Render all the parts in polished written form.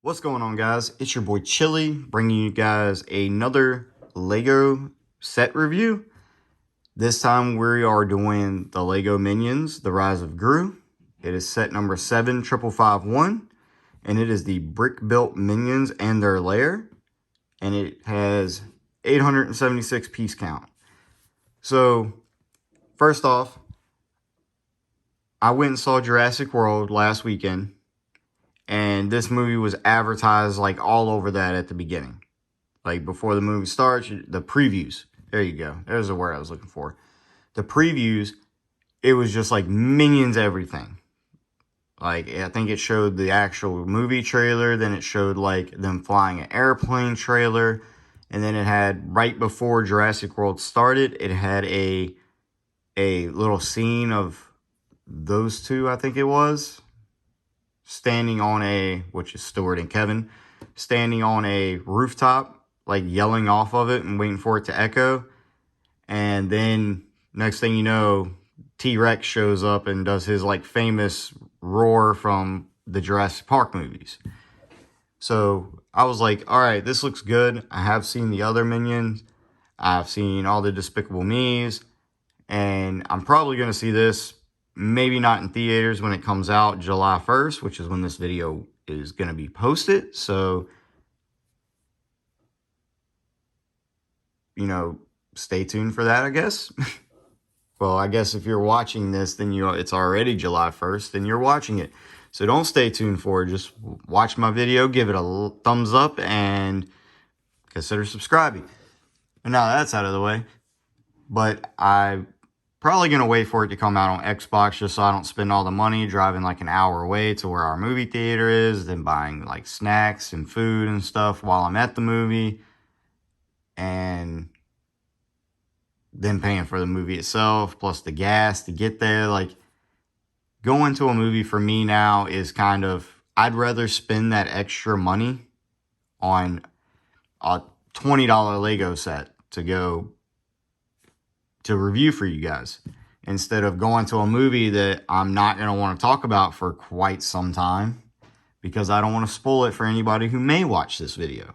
What's going on, guys? It's your boy Chili, bringing you guys another Lego set review. This time we are doing the Lego Minions, The Rise of Gru. It is set number 75551, and it is the brick-built Minions and their lair, and it has 876 piece count. So, first off, I went and saw Jurassic World last weekend. And this movie was advertised like all over that at the beginning. Like before the movie starts, the previews. There you go. There's the word I was looking for. The previews, it was just like Minions everything. Like I think it showed the actual movie trailer. Then it showed like them flying an airplane trailer. And then it had, right before Jurassic World started, it had a little scene of those two, I think it was, standing on which is Stuart and Kevin, standing on a rooftop, like yelling off of it and waiting for it to echo. And then next thing you know, T-Rex shows up and does his like famous roar from the Jurassic Park movies. So I was like, all right, this looks good. I have seen the other Minions. I've seen all the Despicable Me's. And I'm probably going to see this, maybe not in theaters when it comes out July 1st, which is when this video is going to be posted. So, stay tuned for that, I guess. Well, I guess if you're watching this, then it's already July 1st, and you're watching it. So don't stay tuned for it. Just watch my video, give it a thumbs up, and consider subscribing. And now that's out of the way. But probably going to wait for it to come out on Xbox just so I don't spend all the money driving like an hour away to where our movie theater is, then buying like snacks and food and stuff while I'm at the movie, and then paying for the movie itself plus the gas to get there. Like, going to a movie for me now is kind of, I'd rather spend that extra money on a $20 Lego set to go to review for you guys, instead of going to a movie that I'm not going to want to talk about for quite some time, because I don't want to spoil it for anybody who may watch this video.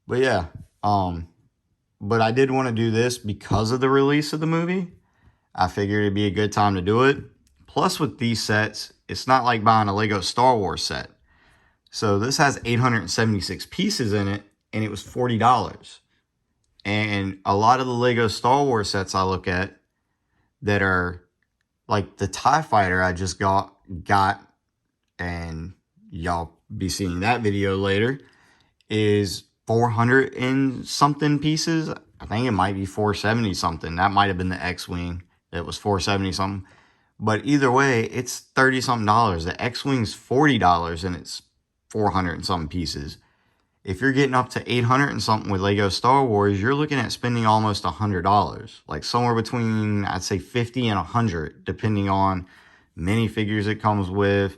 But yeah, but I did want to do this because of the release of the movie. I figured it'd be a good time to do it. Plus, with these sets, it's not like buying a Lego Star Wars set. So this has 876 pieces in it, and it was $40. And a lot of the Lego Star Wars sets I look at that are like the TIE Fighter I just got, and y'all be seeing that video later, is 400 and something pieces. I think it might be 470 something. That might have been the X-Wing that was 470 something. But either way, it's 30 something dollars. The X-Wing's $40 and it's 400 and something pieces. If you're getting up to 800 and something with Lego Star Wars, you're looking at spending almost $100. Like somewhere between, I'd say 50 and 100, depending on minifigures it comes with,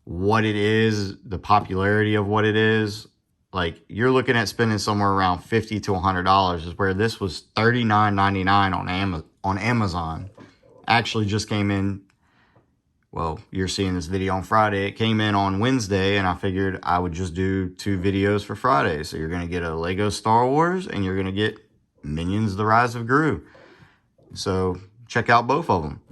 what it is, the popularity of what it is. Like, you're looking at spending somewhere around $50 to $100, is where this was $39.99 on Amazon. Actually just came in. Well, you're seeing this video on Friday. It came in on Wednesday, and I figured I would just do 2 videos for Friday. So you're going to get a Lego Star Wars, and you're going to get Minions The Rise of Gru. So check out both of them.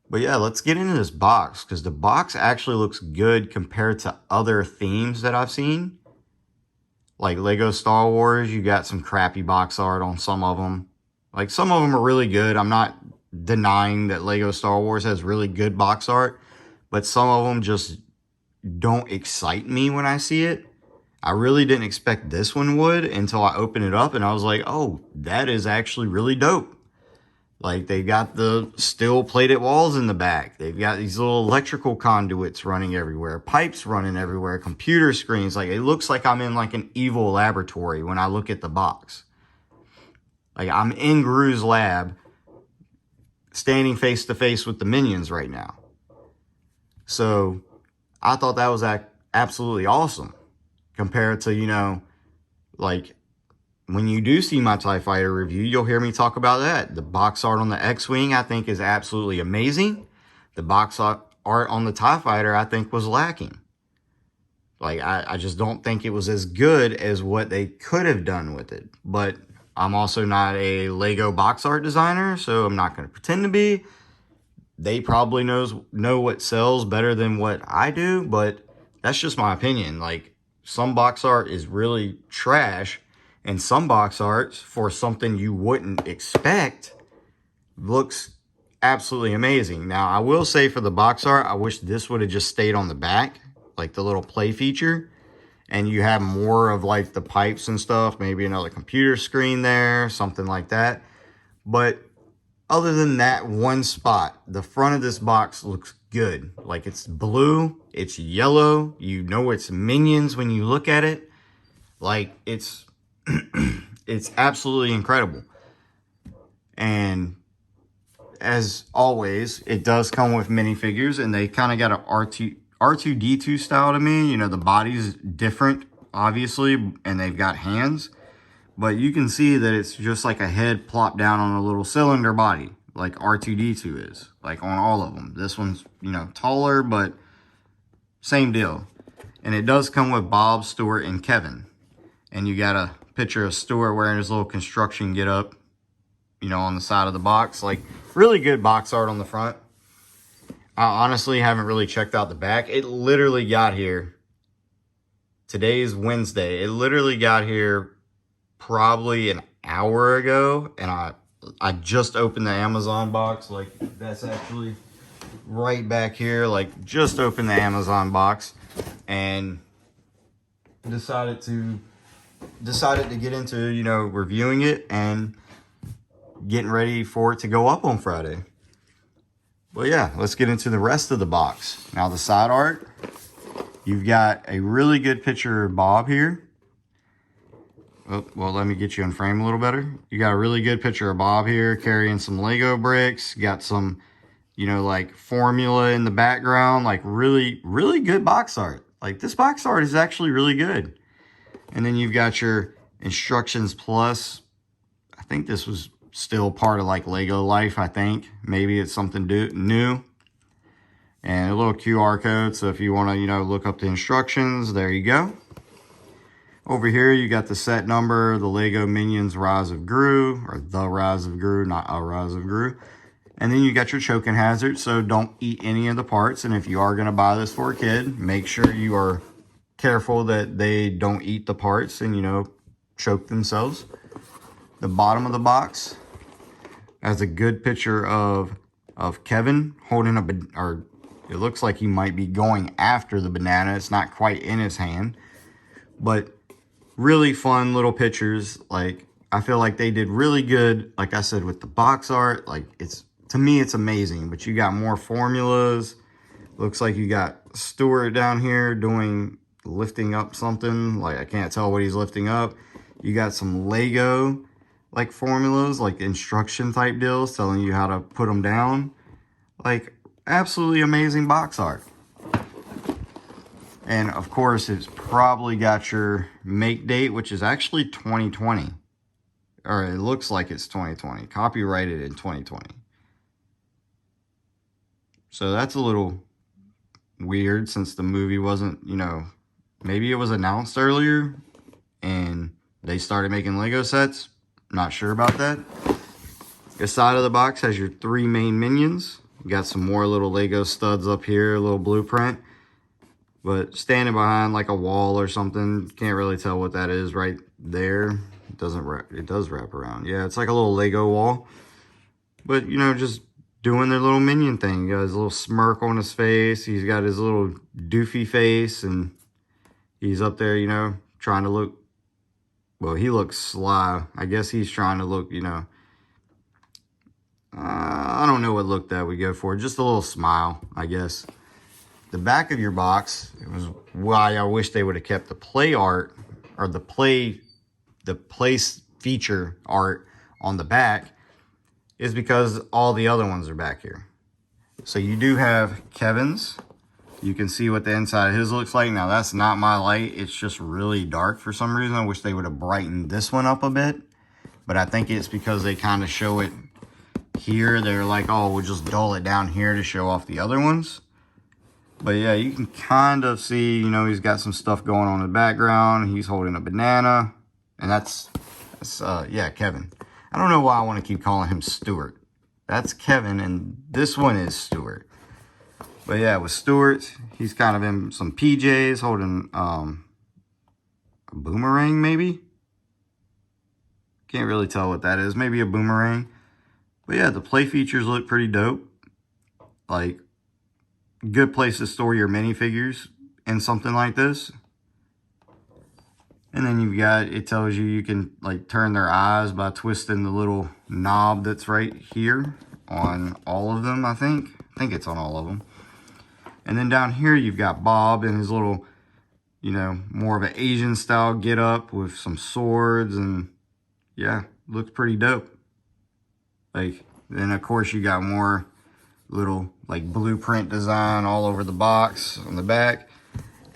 But yeah, let's get into this box, because the box actually looks good compared to other themes that I've seen. Like Lego Star Wars, you got some crappy box art on some of them. Like, some of them are really good. I'm not denying that Lego Star Wars has really good box art, but some of them just don't excite me when I see it. I really didn't expect this one would until I opened it up, and I was like, oh, that is actually really dope. Like, they got the steel plated walls in the back. They've got these little electrical conduits running everywhere, pipes running everywhere, computer screens. Like, it looks like I'm in like an evil laboratory when I look at the box. Like, I'm in Gru's lab, standing face to face with the Minions right now. So I thought that was absolutely awesome, compared to, like, when you do see my TIE Fighter review, you'll hear me talk about that. The box art on the X-Wing, I think, is absolutely amazing. The box art on the TIE Fighter, I think, was lacking. Like, I just don't think it was as good as what they could have done with it. But I'm also not a Lego box art designer, so I'm not going to pretend to be. They probably know what sells better than what I do, but that's just my opinion. Like, some box art is really trash, and some box arts, for something you wouldn't expect, looks absolutely amazing. Now, I will say for the box art, I wish this would have just stayed on the back, like the little play feature, and you have more of like the pipes and stuff, maybe another computer screen there, something like that. But other than that one spot, the front of this box looks good. Like, it's blue, it's yellow, you know it's Minions when you look at it. Like, it's it's absolutely incredible. And as always, it does come with minifigures, and they kind of got a R2D2 style to me. You know, the body's different, obviously, and they've got hands. But you can see that it's just like a head plopped down on a little cylinder body, like R2D2 is, like on all of them. This one's, you know, taller, but same deal. And it does come with Bob, Stuart, and Kevin. And you got a picture of Stuart wearing his little construction get-up, you know, on the side of the box. Like, really good box art on the front. I honestly haven't really checked out the back. It literally got here. Today's Wednesday. It literally got here probably an hour ago, and I just opened the Amazon box. Like, that's actually right back here. Like, just opened the Amazon box and decided to get into, you know, reviewing it and getting ready for it to go up on Friday. Well, yeah, let's get into the rest of the box. Now, the side art, you've got a really good picture of Bob here. Oh, well, let me get you in frame a little better. You got a really good picture of Bob here carrying some Lego bricks. Got some, you know, like formula in the background. Like, really, really good box art. Like, this box art is actually really good. And then you've got your instructions plus. I think this was still part of like Lego Life, I think. Maybe it's something new. And a little QR code. So if you want to, you know, look up the instructions, there you go. Over here, you got the set number, the Lego Minions Rise of Gru, or the Rise of Gru, not a Rise of Gru. And then you got your choking hazard, so don't eat any of the parts. And if you are going to buy this for a kid, make sure you are careful that they don't eat the parts and, you know, choke themselves. The bottom of the box has a good picture of Kevin holding or it looks like he might be going after the banana. It's not quite in his hand, but really fun little pictures. Like, I feel like they did really good, like I said, with the box art. Like, it's, to me, it's amazing. But you got more formulas. Looks like you got Stuart down here lifting up something. Like, I can't tell what he's lifting up. You got some Lego, like, formulas, like instruction type deals telling you how to put them down. Like, absolutely amazing box art. And, of course, it's probably got your make date, which is actually 2020. Or it looks like it's 2020. Copyrighted in 2020. So that's a little weird since the movie wasn't, you know, maybe it was announced earlier and they started making Lego sets. Not sure about that. The side of the box has your 3 main minions. You got some more little Lego studs up here, a little blueprint. But standing behind like a wall or something, can't really tell what that is right there. It does wrap around. Yeah, it's like a little Lego wall. But, you know, just doing their little minion thing. He got his little smirk on his face. He's got his little doofy face. And he's up there, you know, trying to look. Well, he looks sly. I guess he's trying to look, you know. I don't know what look that we go for. Just a little smile, I guess. The back of your box, it was why I wish they would have kept the play art or the place feature art on the back, is because all the other ones are back here. So you do have Kevin's. You can see what the inside of his looks like. Now, that's not my light. It's just really dark for some reason. I wish they would have brightened this one up a bit. But I think it's because they kind of show it here. They're like, oh, we'll just dull it down here to show off the other ones. But yeah, you can kind of see, you know, he's got some stuff going on in the background. He's holding a banana. And that's yeah, Kevin. I don't know why I want to keep calling him Stuart. That's Kevin, and this one is Stuart. But yeah, with Stuart, he's kind of in some PJs, holding a boomerang, maybe? Can't really tell what that is. Maybe a boomerang. But yeah, the play features look pretty dope. Like, good place to store your minifigures in something like this. And then you've got, it tells you you can like turn their eyes by twisting the little knob that's right here on all of them, I think. I think it's on all of them. And then down here you've got Bob and his little, you know, more of an Asian style get up with some swords, and yeah, looks pretty dope. Like, then of course you got more little like blueprint design all over the box on the back.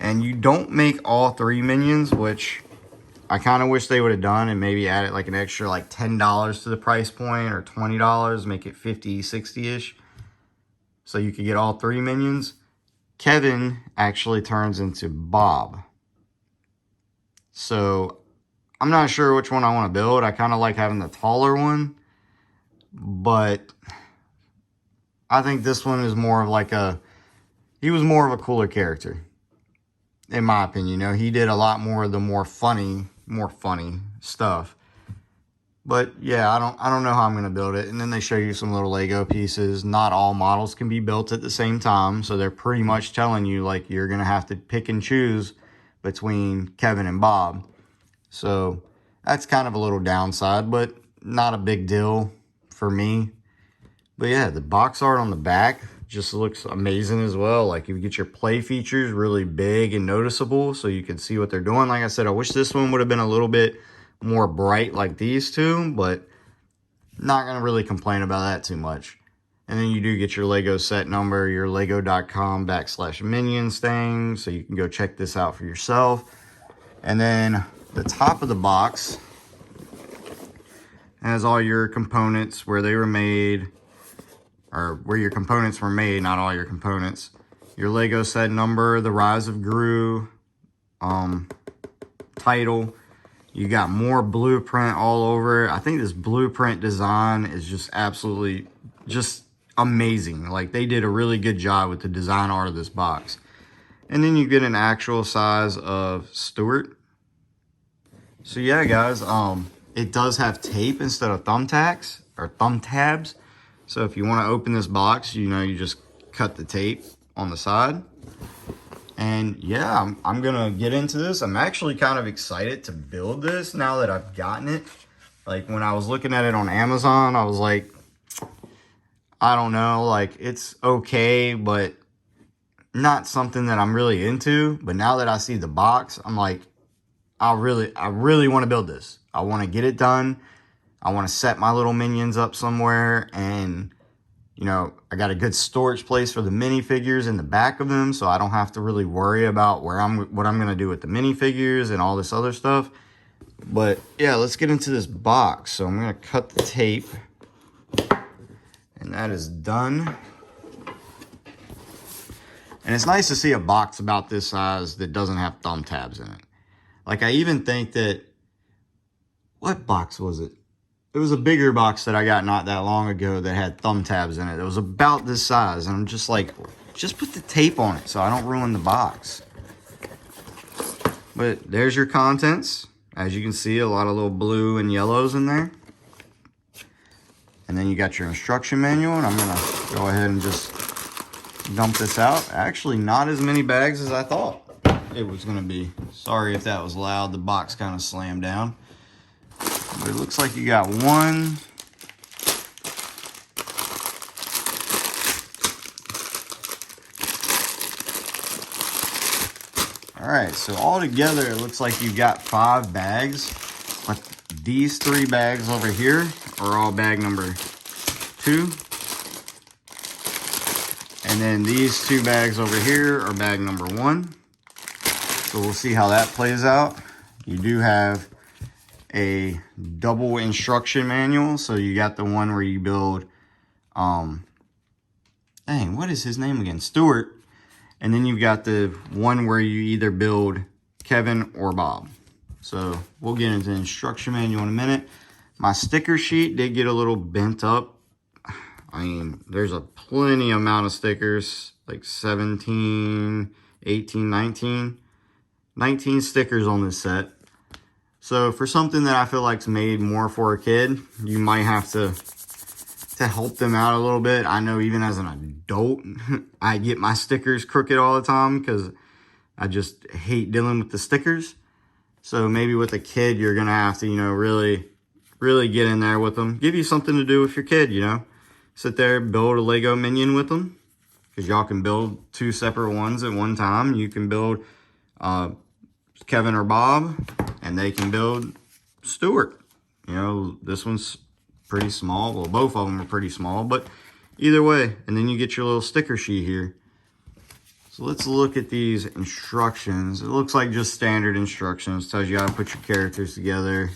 And you don't make all 3 minions, which I kind of wish they would have done, and maybe added like an extra like $10 to the price point, or $20, make it 50, 60-ish. So you could get all 3 minions. Kevin actually turns into Bob. So I'm not sure which one I want to build. I kind of like having the taller one, but I think this one is more of like he was more of a cooler character, in my opinion. You know, he did a lot more of the more funny stuff. But yeah, I don't know how I'm going to build it. And then they show you some little Lego pieces. Not all models can be built at the same time, so they're pretty much telling you like you're going to have to pick and choose between Kevin and Bob. So that's kind of a little downside, but not a big deal for me. But yeah, the box art on the back just looks amazing as well. Like, you get your play features really big and noticeable so you can see what they're doing. Like I said, I wish this one would have been a little bit more bright like these two, but not going to really complain about that too much. And then you do get your Lego set number, your lego.com/minions thing, so you can go check this out for yourself. And then the top of the box has all your components, where they were made, or where your components were made, not all your components. Your Lego set number, the Rise of Gru title. You got more blueprint all over. I think this blueprint design is just absolutely just amazing. Like, they did a really good job with the design art of this box. And then you get an actual size of Stuart. So yeah, guys, it does have tape instead of thumbtacks or thumb tabs. So if you want to open this box, you know, you just cut the tape on the side. And yeah, I'm going to get into this. I'm actually kind of excited to build this now that I've gotten it. Like, when I was looking at it on Amazon, I was like, I don't know, like, it's okay, but not something that I'm really into. But now that I see the box, I'm like, I really want to build this. I want to get it done. I want to set my little minions up somewhere, and you know, I got a good storage place for the minifigures in the back of them, so I don't have to really worry about what I'm going to do with the minifigures and all this other stuff. But yeah, let's get into this box. So I'm going to cut the tape, and that is done. And it's nice to see a box about this size that doesn't have thumb tabs in it. Like, I even think that, what box was it? It was a bigger box that I got not that long ago that had thumb tabs in it. It was about this size. And I'm just like, just put the tape on it so I don't ruin the box. But there's your contents. As you can see, a lot of little blue and yellows in there. And then you got your instruction manual. And I'm going to go ahead and just dump this out. Actually, not as many bags as I thought it was going to be. Sorry if that was loud. The box kind of slammed down. But it looks like you got one, all right, so all together it looks like you've got 5 bags, but these 3 bags over here are all bag number 2, and then these 2 bags over here are bag number 1. So we'll see how that plays out. You do have a double instruction manual. So you got the one where you build, dang, what is his name again? Stuart. And then you've got the one where you either build Kevin or Bob. So we'll get into the instruction manual in a minute. My sticker sheet did get a little bent up. I mean, there's a plenty amount of stickers, like 17, 18, 19 stickers on this set. So for something that I feel like's made more for a kid, you might have to help them out a little bit. I know even as an adult, I get my stickers crooked all the time because I just hate dealing with the stickers. So maybe with a kid, you're going to have to, really get in there with them. Give you something to do with your kid, Sit there, build a Lego minion with them. Because y'all can build 2 separate ones at one time. You can build Kevin or Bob, and they can build Stuart. This one's pretty small. Well, both of them are pretty small, but either way. And then you get your little sticker sheet here. So let's look at these instructions. It looks like just standard instructions. Tells you how to put your characters together.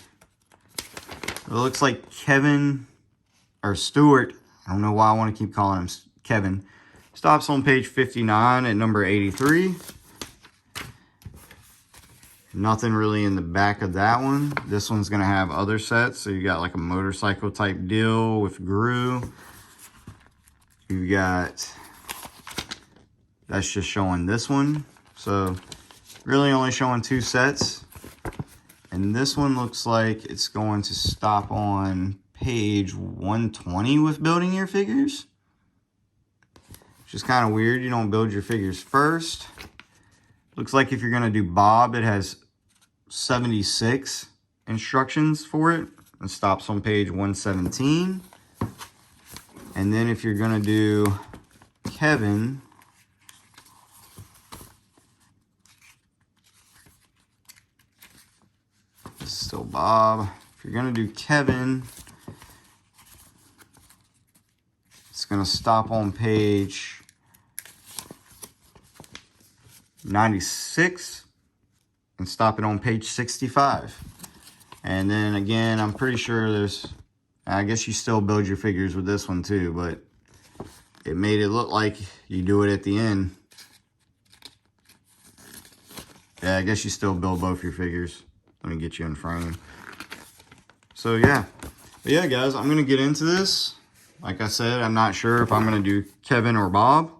It looks like Kevin, or Stuart, I don't know why I want to keep calling him Kevin, stops on page 59 at number 83. Nothing really in the back of that one. This one's going to have other sets. So you got like a motorcycle type deal with Gru. You got, that's just showing this one. So really only showing 2 sets. And this one looks like it's going to stop on page 120 with building your figures. Which is kind of weird. You don't build your figures first. Looks like if you're going to do Bob, it has 76 instructions for it. It stops on page 117. And then if you're going to do Kevin, this is still Bob. If you're going to do Kevin, it's going to stop on page 96 and stop it on page 65. And then again, I'm pretty sure I guess you still build your figures with this one too, but it made it look like you do it at the end. Yeah, I guess you still build both your figures. Let me get you in frame. So yeah. But yeah, guys, I'm going to get into this. Like I said, I'm not sure if I'm going to do Kevin or Bob,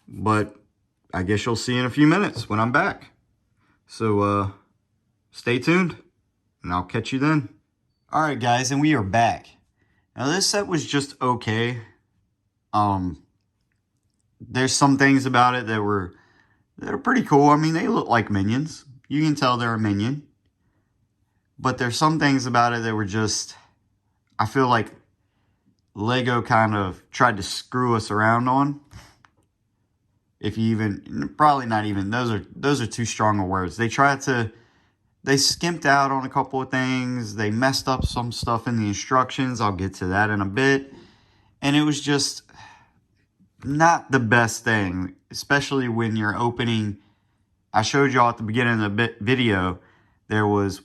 but I guess you'll see in a few minutes when I'm back. So stay tuned, and I'll catch you then. All right, guys, and we are back. Now, this set was just okay. There's some things about it that are pretty cool. I mean, they look like minions. You can tell they're a minion. But there's some things about it that were just, I feel like Lego kind of tried to screw us around on. If you even, probably not even, those are too strong of words. They skimped out on a couple of things. They messed up some stuff in the instructions. I'll get to that in a bit. And it was just not the best thing, especially when you're opening. I showed y'all at the beginning of the video, there was,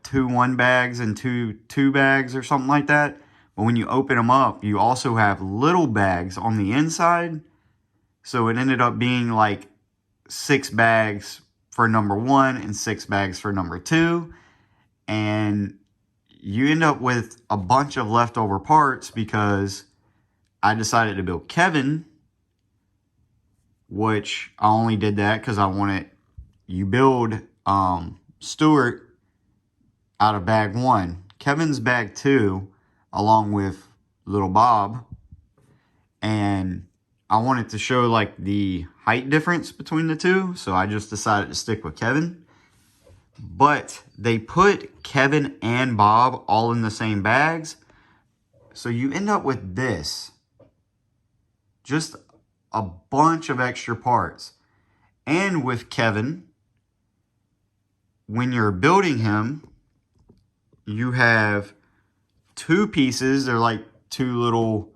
2 1 bags and 2 2 bags or something like that. But when you open them up, you also have little bags on the inside. So it ended up being like 6 bags for number 1 and 6 bags for number 2. And you end up with a bunch of leftover parts because I decided to build Kevin, which I only did that because I wanted, you build Stuart out of bag 1. Kevin's bag 2 along with little Bob. And I wanted to show like the height difference between the two. So I just decided to stick with Kevin. But they put Kevin and Bob all in the same bags. So you end up with this. Just a bunch of extra parts. And with Kevin, when you're building him, you have 2 pieces. They're like 2 little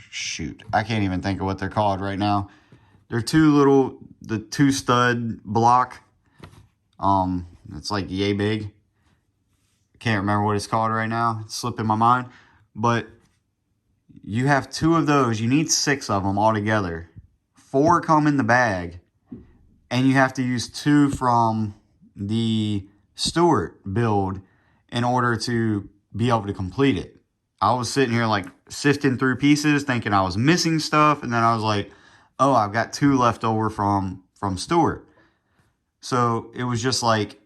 shoot, I can't even think of what they're called right now. They're the 2 stud block. It's like yay big. Can't remember what it's called right now. It's slipping my mind. But you have 2 of those. You need 6 of them altogether. 4 come in the bag. And you have to use 2 from the Stuart build in order to be able to complete it. I was sitting here like sifting through pieces thinking I was missing stuff. And then I was like, oh, I've got 2 left over from Stuart. So it was just like,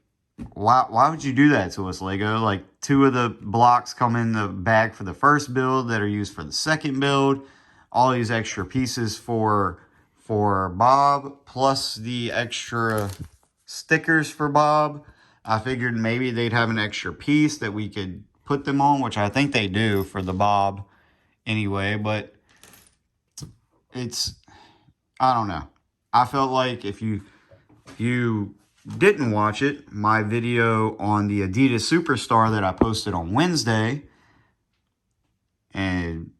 why would you do that to us, Lego? Like 2 of the blocks come in the bag for the first build that are used for the second build. All these extra pieces for Bob, plus the extra stickers for Bob. I figured maybe they'd have an extra piece that we could put them on, which I think they do for the Bob anyway, but I don't know. I felt like if you didn't watch it, my video on the Adidas Superstar that I posted on Wednesday, and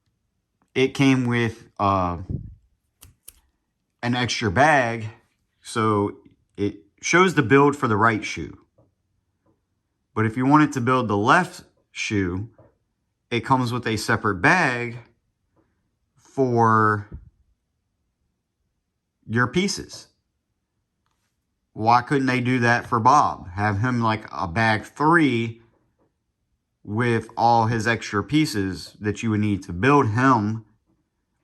it came with an extra bag, so it shows the build for the right shoe. But if you wanted to build the left shoe, it comes with a separate bag for your pieces. Why couldn't they do that for Bob? Have him like a bag 3 with all his extra pieces that you would need to build him,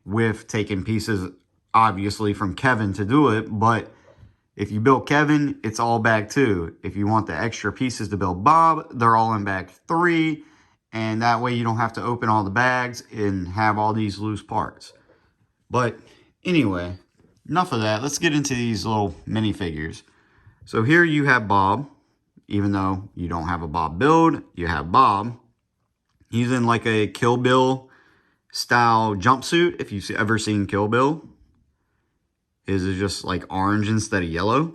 with taking pieces obviously from Kevin to do it. But if you build Kevin, it's all bag 2. If you want the extra pieces to build Bob, they're all in bag 3. And that way you don't have to open all the bags and have all these loose parts. But anyway, enough of that. Let's get into these little minifigures. So here you have Bob. Even though you don't have a Bob build, you have Bob. He's in like a Kill Bill style jumpsuit, if you've ever seen Kill Bill. His is just like orange instead of yellow.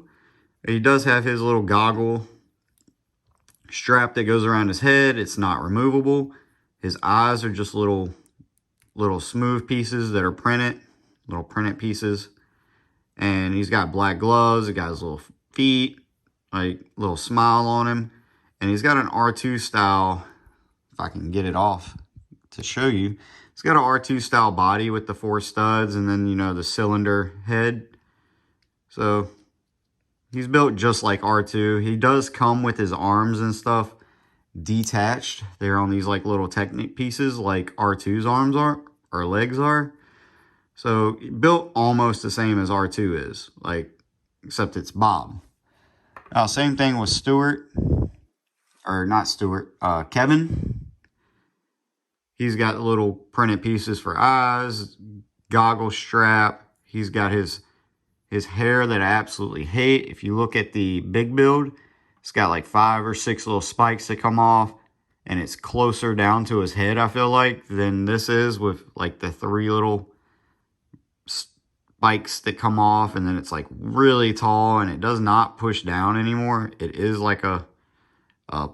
He does have his little goggle strap that goes around his head. It's not removable. His eyes are just little smooth pieces that are printed, little printed pieces. And he's got black gloves. He got his little feet, like little smile on him. And he's got an R2 style, if I can get it off to show you. It's got an R2 style body with the 4 studs and then, you know, the cylinder head. So he's built just like R2. He does come with his arms and stuff detached. They're on these like little Technic pieces like R2's arms are, or legs are. So built almost the same as R2 is, like, except it's Bob. Now, same thing with Stuart, or not Stuart, Kevin. He's got little printed pieces for eyes, goggle strap. He's got his hair that I absolutely hate. If you look at the big build, it's got like 5 or 6 little spikes that come off, and it's closer down to his head, I feel like, than this is, with like the 3 little spikes that come off, and then it's like really tall, and it does not push down anymore. It is like a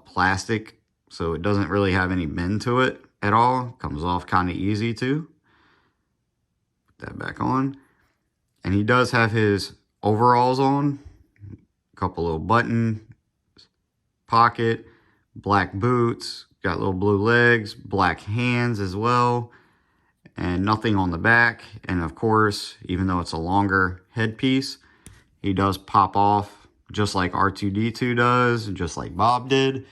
plastic, so it doesn't really have any bend to it at all. Comes off kind of easy too. Put that back on. And he does have his overalls on, a couple little button, pocket, black boots, got little blue legs, black hands as well, and nothing on the back. And of course, even though it's a longer headpiece, he does pop off just like R2-D2 does, just like Bob did.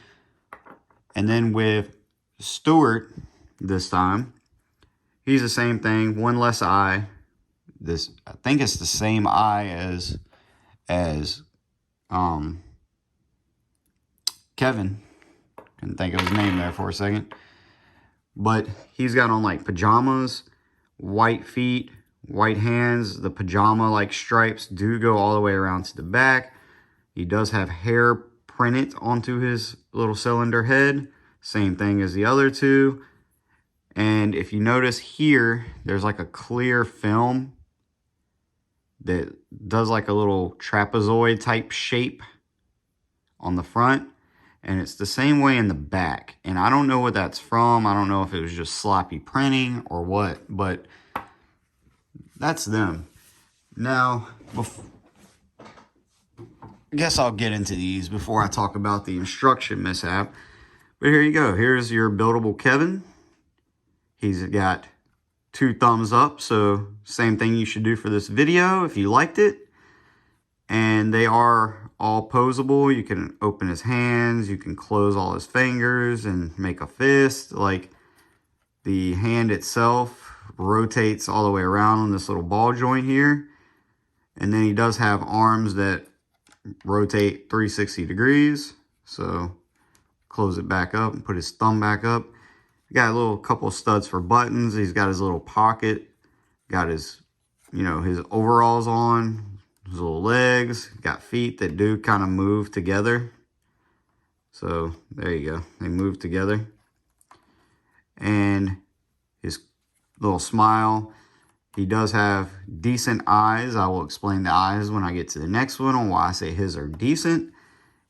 And then with Stuart this time, he's the same thing, 1 less eye. This, I think it's the same eye as Kevin. Couldn't think of his name there for a second. But he's got on like pajamas, white feet, white hands. The pajama like stripes do go all the way around to the back. He does have hair printed onto his little cylinder head. Same thing as the other 2. And if you notice here, there's like a clear film that does like a little trapezoid type shape on the front. And it's the same way in the back. And I don't know what that's from. I don't know if it was just sloppy printing or what. But that's them. Now, I guess I'll get into these before I talk about the instruction mishap. But here you go. Here's your buildable Kevin. He's got 2 thumbs up. So same thing you should do for this video if you liked it. And they are all posable. You can open his hands, you can close all his fingers and make a fist. Like, the hand itself rotates all the way around on this little ball joint here. And then he does have arms that rotate 360 degrees. So close it back up and put his thumb back up. Got a little couple studs for buttons. He's got his little pocket. Got his, his overalls on. His little legs. Got feet that do kind of move together. So there you go. They move together. And his little smile. He does have decent eyes. I will explain the eyes when I get to the next one on why I say his are decent.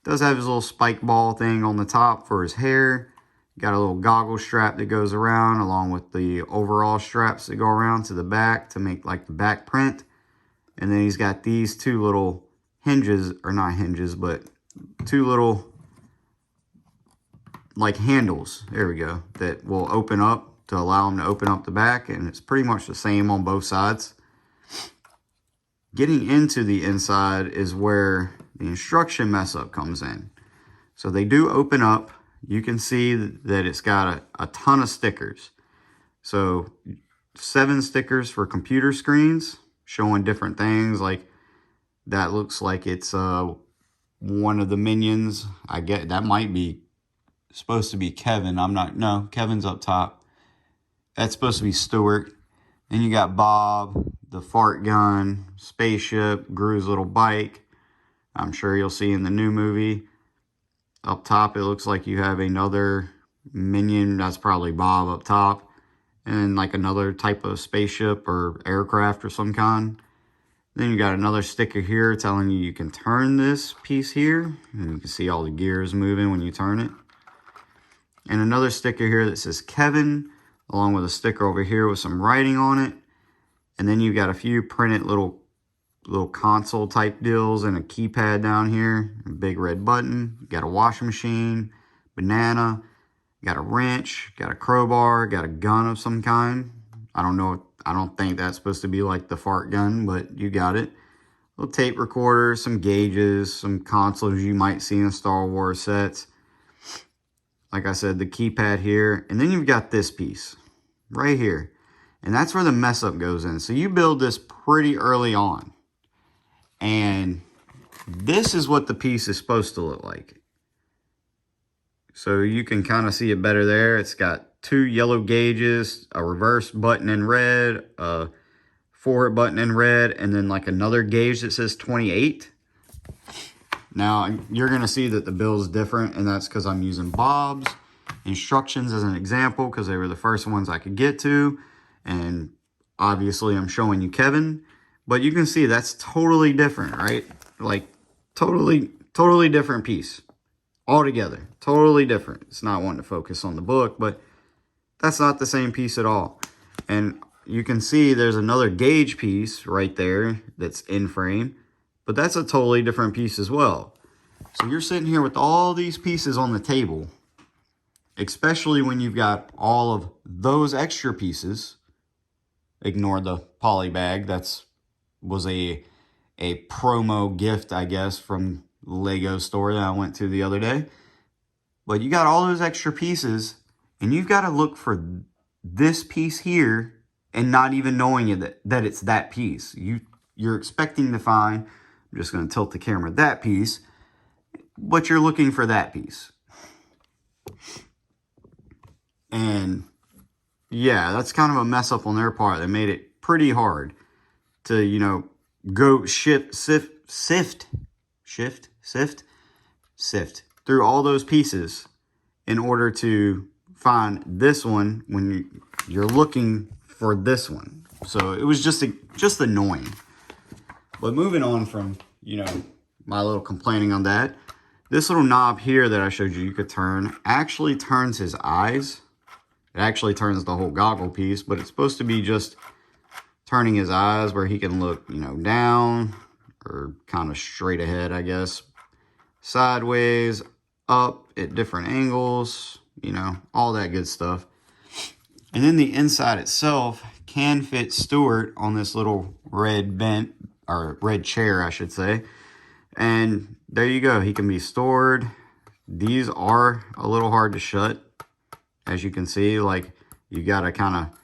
Does have his little spike ball thing on the top for his hair. Got a little goggle strap that goes around along with the overall straps that go around to the back to make like the back print. And then he's got these 2 little hinges, or not hinges, but 2 little like handles. There we go. That will open up to allow him to open up the back. And it's pretty much the same on both sides. Getting into the inside is where the instruction mess up comes in. So they do open up. You can see that it's got a ton of stickers. So 7 stickers for computer screens showing different things. Like that looks like it's one of the minions. I get that might be supposed to be Kevin. No, Kevin's up top. That's supposed to be Stuart. Then you got Bob, the fart gun, spaceship, Gru's little bike. I'm sure you'll see in the new movie. Up top, it looks like you have another minion. That's probably Bob up top. And like another type of spaceship or aircraft or some kind. Then you got another sticker here telling you can turn this piece here. And you can see all the gears moving when you turn it. And another sticker here that says Kevin, along with a sticker over here with some writing on it. And then you've got a few printed little console type deals and a keypad down here, a big red button. You got a washing machine, banana, got a wrench, got a crowbar, got a gun of some kind. I don't know. I don't think that's supposed to be like the fart gun, but you got it. Little tape recorder, some gauges, some consoles you might see in Star Wars sets. Like I said, the keypad here. And then you've got this piece right here. And that's where the mess up goes in. So you build this pretty early on. And this is what the piece is supposed to look like. So you can kind of see it better there. It's got 2 yellow gauges, a reverse button in red, a forward button in red, and then like another gauge that says 28. Now, you're going to see that the build is different, and that's because I'm using Bob's instructions as an example because they were the first ones I could get to. And obviously, I'm showing you Kevin. But you can see that's totally different, right? Like, totally different piece. Altogether. Totally different. It's not wanting to focus on the book, but that's not the same piece at all. And you can see there's another gauge piece right there that's in frame. But that's a totally different piece as well. So you're sitting here with all these pieces on the table, especially when you've got all of those extra pieces. Ignore the poly bag. Was a promo gift, I guess, from the Lego store that I went to the other day. But you got all those extra pieces, and you've got to look for this piece here and not even knowing that it's that piece. You're expecting to find, I'm just going to tilt the camera, that piece, but you're looking for that piece. And yeah, that's kind of a mess up on their part. They made it pretty hard to, go sift through all those pieces in order to find this one when you're looking for this one. So it was just annoying. But moving on from, my little complaining on that, this little knob here that I showed you could turn actually turns his eyes. It actually turns the whole goggle piece, but it's supposed to be just turning his eyes where he can look, down or kind of straight ahead, I guess. Sideways, up at different angles, all that good stuff. And then the inside itself can fit Stuart on this little red vent, or red chair, I should say. And there you go. He can be stored. These are a little hard to shut. As you can see, like, you got to kind of,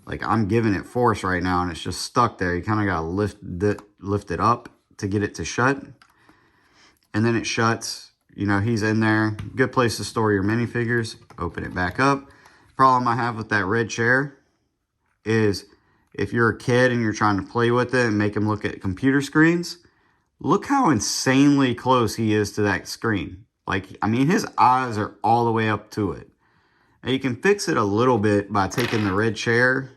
like, I'm giving it force right now and it's just stuck there. You kind of got to lift it up to get it to shut. And then it shuts. You know, he's in there. Good place to store your minifigures. Open it back up. Problem I have with that red chair is if you're a kid and you're trying to play with it and make him look at computer screens, look how insanely close he is to that screen. Like, I mean, his eyes are all the way up to it. And you can fix it a little bit by taking the red chair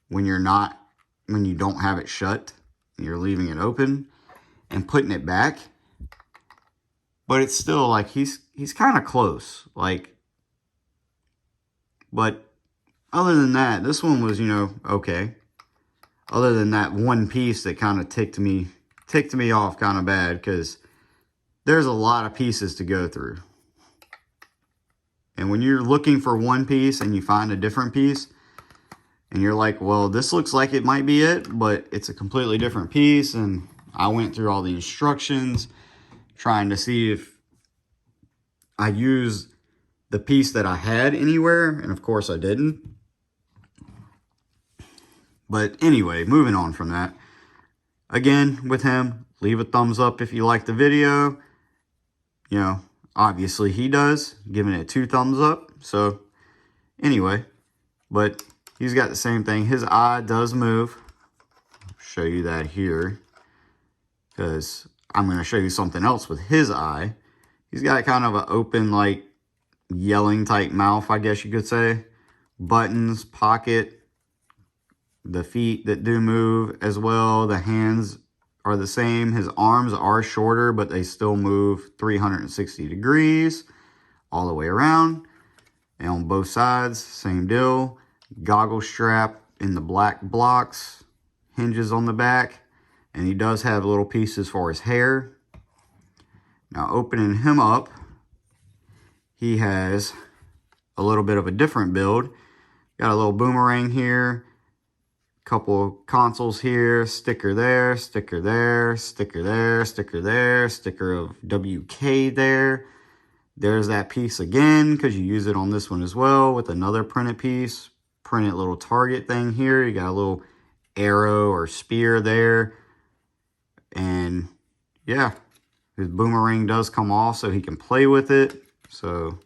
when you don't have it shut and you're leaving it open and putting it back. But it's still like he's kind of close. Like, but other than that, this one was, you know, okay. Other than that one piece that kind of ticked me off kind of bad, because there's a lot of pieces to go through. And when you're looking for one piece and you find a different piece and you're like, well, this looks like it might be it, but it's a completely different piece. And I went through all the instructions trying to see if I used the piece that I had anywhere. And of course I didn't. But anyway, moving on from that. Again, with him, leave a thumbs up if you like the video. You know, obviously he does, giving it 2 thumbs up. So anyway, but he's got the same thing. His eye does move. I'll show you that here, because I'm going to show you something else with his eye. He's got kind of an open, like, yelling type mouth, I guess you could say. Buttons, pocket. The feet that do move as well. The hands are the same. His arms are shorter, but they still move 360 degrees all the way around. And on both sides, same deal. Goggle strap in the black blocks. Hinges on the back. And he does have little pieces for his hair. Now, opening him up, he has a little bit of a different build. Got a little boomerang here. Couple consoles here, sticker there, sticker there, sticker there, sticker there, sticker of WK there. There's that piece again, because you use it on this one as well with another printed piece. Printed little target thing here. You got a little arrow or spear there. And yeah, his boomerang does come off so he can play with it. So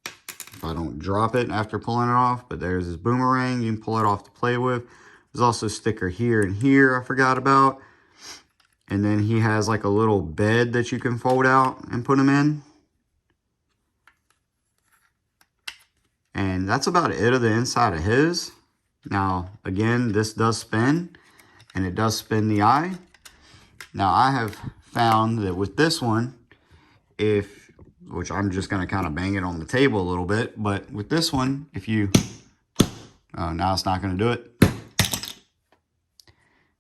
if I don't drop it after pulling it off, but there's his boomerang. You can pull it off to play with. There's also a sticker here and here I forgot about. And then he has like a little bed that you can fold out and put him in. And that's about it of the inside of his. Now, again, this does spin, and it does spin the eye. Now, I have found that with this one, which I'm just going to kind of bang it on the table a little bit. But with this one, if you... Oh, now it's not going to do it. If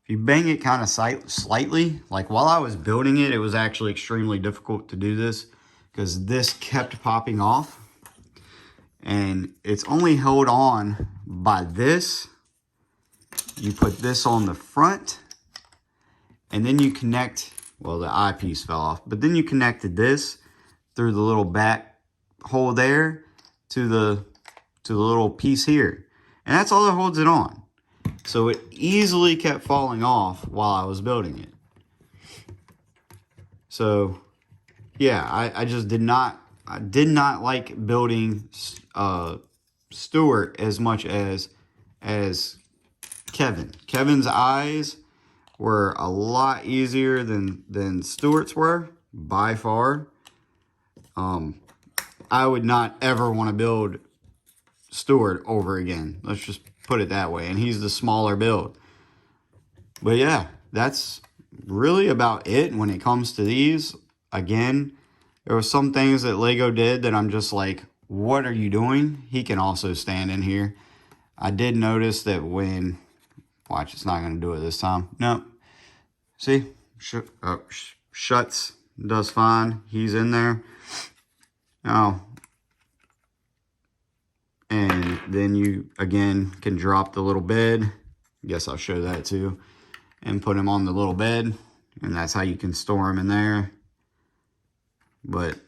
you bang it kind of slightly, like while I was building it, it was actually extremely difficult to do this because this kept popping off. And it's only held on by this. You put this on the front. And then you connect... Well, the eyepiece fell off. But then you connected this through the little back hole there to the little piece here. And that's all that holds it on. So it easily kept falling off while I was building it. So yeah, I just did not like building Stuart as much as Kevin. Kevin's eyes were a lot easier than Stuart's were by far. I would not ever want to build Stuart over again. Let's just put it that way. And he's the smaller build. But yeah, that's really about it when it comes to these. Again, there were some things that Lego did that I'm just like, what are you doing? He can also stand in here. I did notice that when... Watch, it's not going to do it this time. No. See? Shuts. Does fine. He's in there. Oh. And then you, again, can drop the little bed. I guess I'll show that too. And put them on the little bed. And that's how you can store them in there. But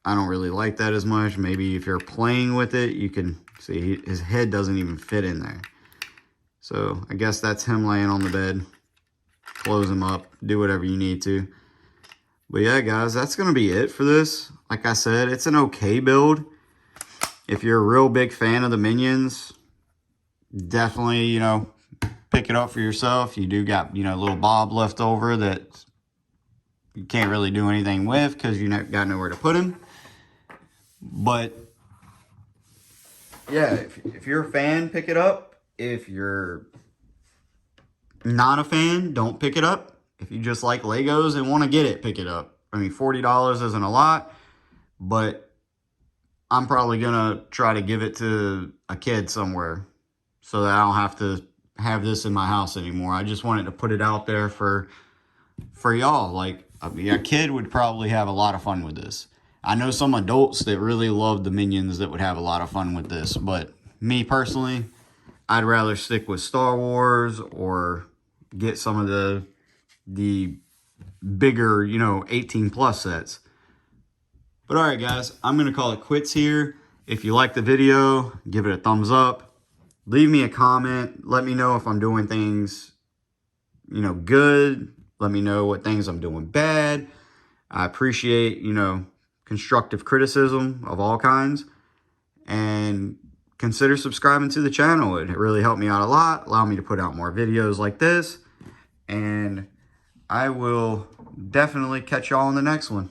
I don't really like that as much. Maybe if you're playing with it, you can see his head doesn't even fit in there. So I guess that's him laying on the bed. Close him up. Do whatever you need to. But yeah, guys, that's going to be it for this. Like I said, it's an okay build. If you're a real big fan of the Minions, definitely, you know, pick it up for yourself. You do got, you know, little Bob left over that you can't really do anything with because you got nowhere to put him. But yeah, if you're a fan, pick it up. If you're not a fan, don't pick it up. If you just like Legos and want to get it, pick it up. I mean, $40 isn't a lot, but I'm probably going to try to give it to a kid somewhere so that I don't have to have this in my house anymore. I just wanted to put it out there for y'all. Like, I mean, a kid would probably have a lot of fun with this. I know some adults that really love the Minions that would have a lot of fun with this, but me personally, I'd rather stick with Star Wars or get some of the bigger, you know, 18 plus sets. But all right, guys, I'm going to call it quits here. If you like the video, give it a thumbs up. Leave me a comment. Let me know if I'm doing things, you know, good. Let me know what things I'm doing bad. I appreciate, you know, constructive criticism of all kinds. And consider subscribing to the channel. It really helped me out a lot. Allow me to put out more videos like this. And I will definitely catch y'all in the next one.